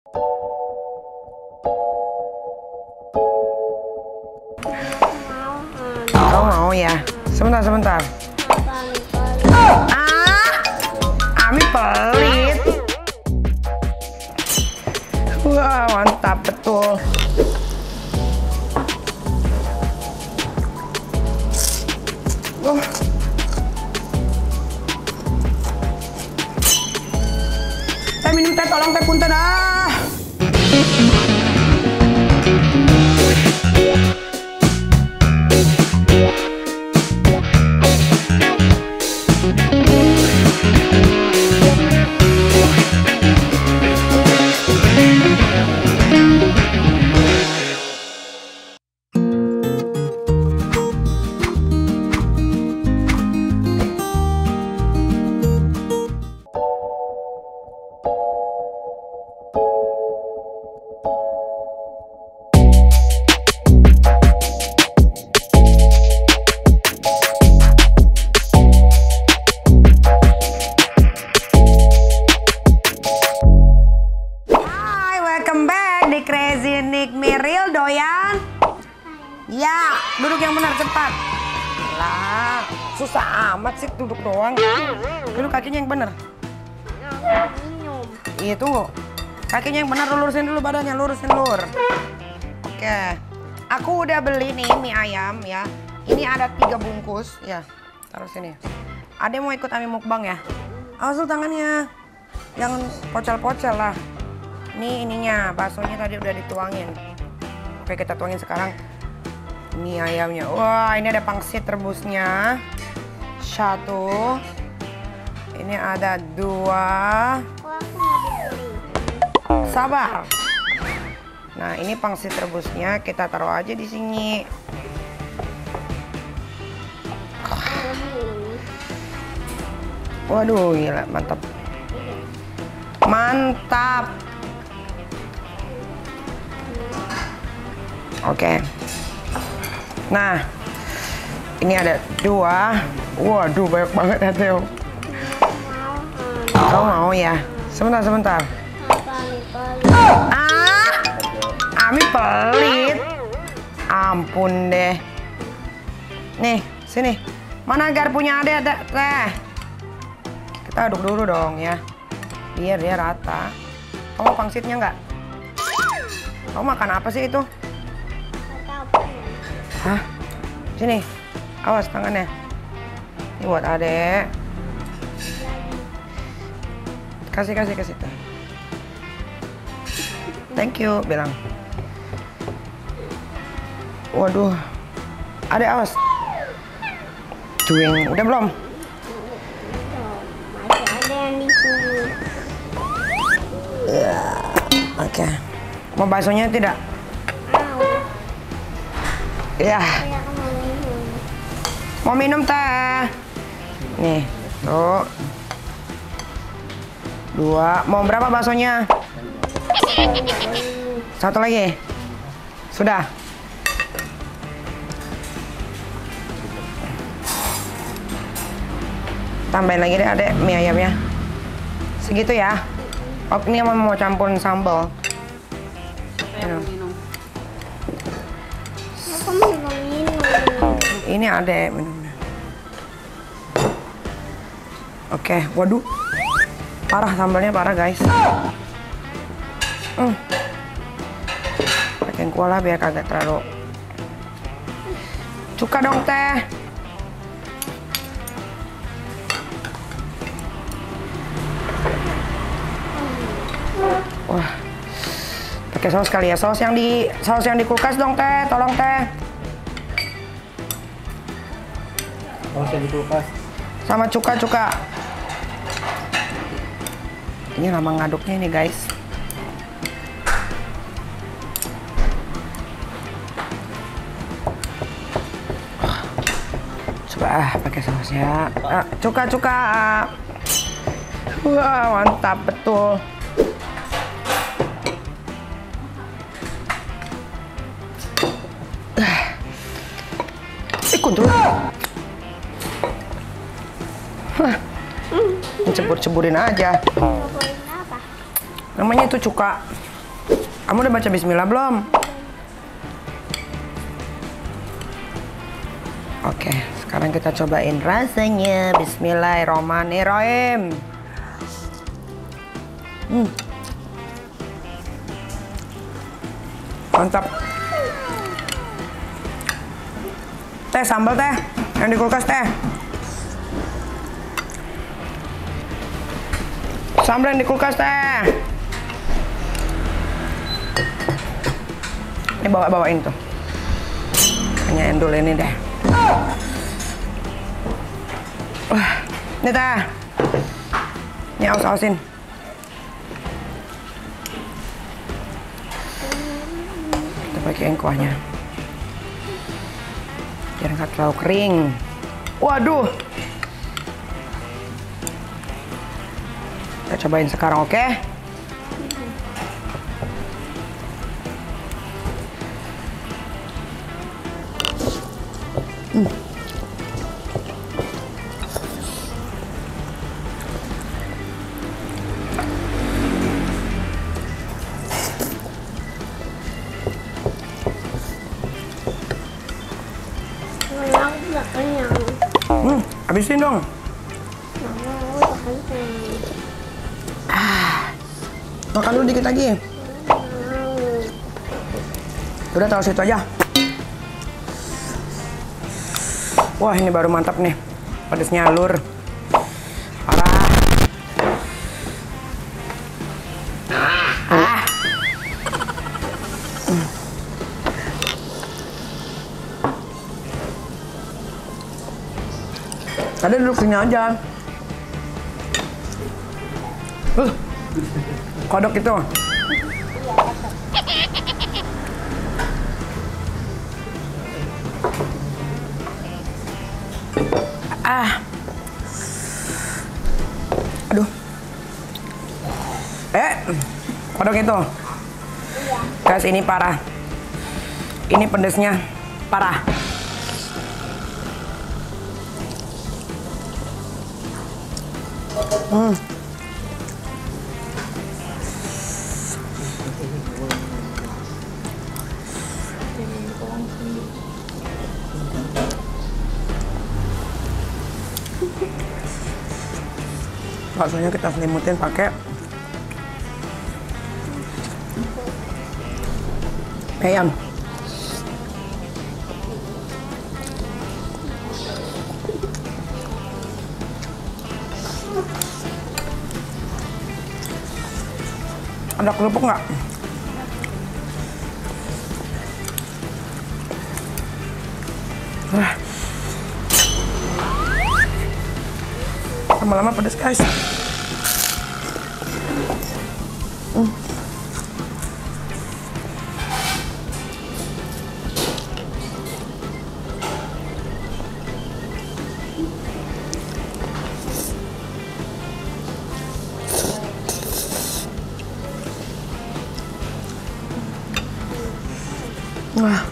Kau mau ya? Sebentar. Ami pelit. Wah, mantap betul. Teh minum teh, tolong teh punten ah. Crazy Nick Miril doyan? Ya, duduk yang benar cepat. Lah, susah amat sih duduk doang. Duduk kakinya yang benar. Iya tunggu. Kakinya yang benar, lurusin dulu badannya, lurusin lur. Oke. Aku udah beli nih mie ayam ya. Ini ada 3 bungkus ya. Taruh sini. Ade mau ikut Ami mukbang ya? Awas lu tangannya. Jangan pocel-pocel lah. Nih ininya, baksonya tadi udah dituangin. Oke, kita tuangin sekarang mie ayamnya. Wah, ini ada pangsit rebusnya. 1. Ini ada 2. Sabar. Nah, ini pangsit rebusnya kita taruh aja di sini. Waduh, gila, mantap. Mantap. Oke. Nah, ini ada 2. Waduh, banyak banget ya, Theo. Kau mau ya? Sebentar. Ami pelit. Ampun deh. Nih, sini. Mana garpunya ada teh? Kita aduk dulu dong ya. Biar dia rata. Kamu pangsitnya nggak? Kamu makan apa sih itu? Hah? Sini. Awas tangannya. Ini buat adek. Kasih. Thank you, bilang. Waduh. Adek awas. Cuing. Udah belum? Masih ada yang di sini. Oke. Mau baksonya tidak? Ya. Mau minum teh? Nih, tuh. 2. Mau berapa baksonya? 1 lagi. Sudah. Tambahin lagi deh adek mie ayamnya. Segitu ya. Oh, ini mau campurin sambal. Aku minum. Ini adek minumnya. Oke, waduh. Parah sambalnya, parah guys. Pakein kuah lah biar kagak terlalu. Cuka dong teh. Wah, pakai saus kali ya, saus yang di kulkas dong teh, tolong teh. Saus yang di kulkas. Sama cuka. Ini lama ngaduknya nih guys. Coba pakai sausnya. Cuka. Wah, mantap betul. Ikut dulu. Cebur-ceburin aja. Apa? Namanya itu cuka. Kamu udah baca bismillah belum? Oke, sekarang kita cobain rasanya. Bismillahirrahmanirrahim. Mantap. Teh, sambal teh. Yang di kulkas teh. Sambal yang di kulkas teh. Ini bawain tuh. Hanya endul ini deh. Wah, ini teh. Ini aus-ausin. Kita pakein kuahnya. Biar nggak terlalu kering. Waduh. Kita cobain sekarang, oke? Aku udah kenyang. Habisin dong. Mama, aku udah kenyang. Makan dulu dikit lagi. Udah taruh situ aja. Wah, ini baru mantap nih. Pedasnya alur. Parah. Tadi duduk sini aja. Kodok itu. Aduh. Kodok itu. Guys, ini parah. Ini pedesnya parah. Baksonya kita selimutin pakai ayam. Ada kerupuk nggak? Lama-lama pedas, guys. Wah.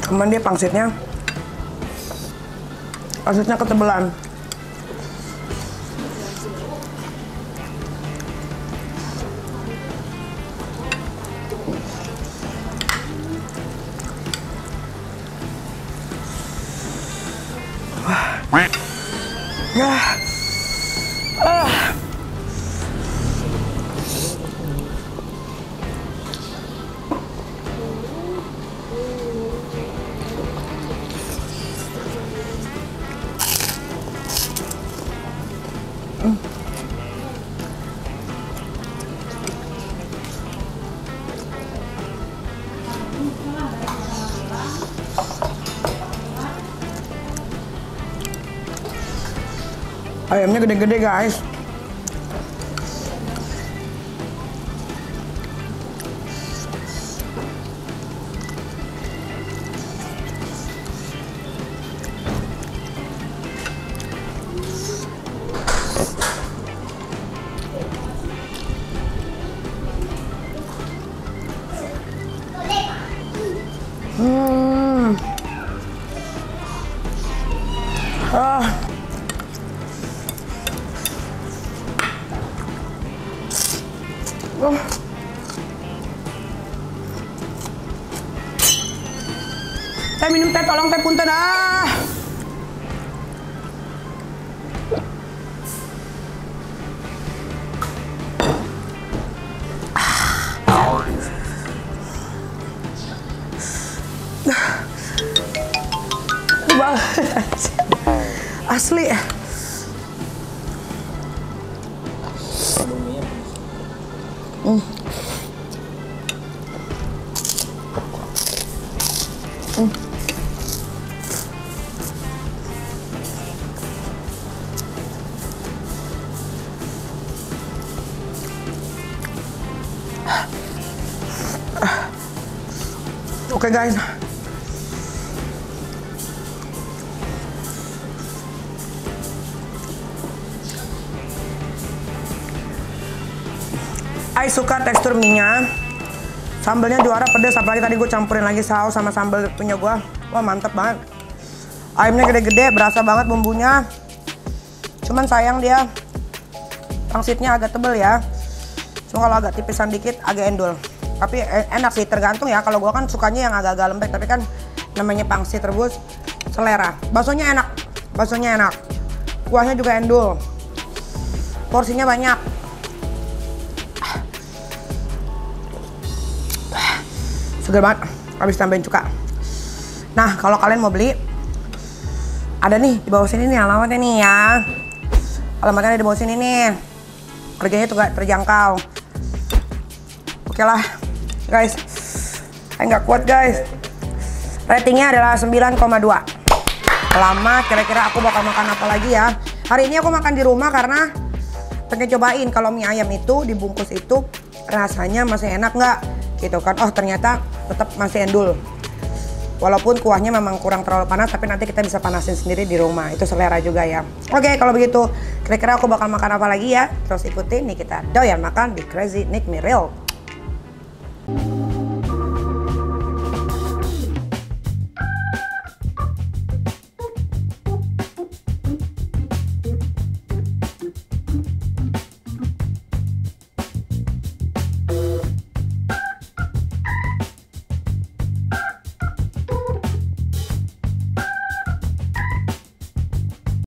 Cuman dia pangsitnya ketebelan. Ayamnya gede-gede, guys. Teh minum teh, tolong teh punten asli. Oke guys. I suka tekstur mie-nya. Sambelnya juara pedes, apalagi tadi gue campurin lagi saus sama sambal punya gue. Wah mantep banget. Ayamnya gede-gede, berasa banget bumbunya. Cuman sayang dia pangsitnya agak tebel ya. Cuma kalau agak tipisan dikit agak endul. Tapi enak sih, tergantung ya. Kalau gue kan sukanya yang agak-agak lembek, tapi kan namanya pangsit rebus selera. Baksonya enak, baksonya enak. Kuahnya juga endul. Porsinya banyak. Seger banget, habis tambahin cuka. Nah, kalau kalian mau beli, ada nih di bawah sini nih alamatnya nih ya. Alamatnya ada di bawah sini nih. Harganya tuh gak terjangkau. Oke lah, guys. Saya nggak kuat guys. Ratingnya adalah 9,2. Lama, kira-kira aku bakal makan apa lagi ya. Hari ini aku makan di rumah karena pengen cobain kalau mie ayam itu dibungkus itu rasanya masih enak nggak gitu kan. Oh ternyata tetap masih endul. Walaupun kuahnya memang kurang terlalu panas, tapi nanti kita bisa panasin sendiri di rumah. Itu selera juga ya. Oke, kalau begitu kira-kira aku bakal makan apa lagi ya. Terus ikutin nih kita doyan makan di Crazy Nick Miril.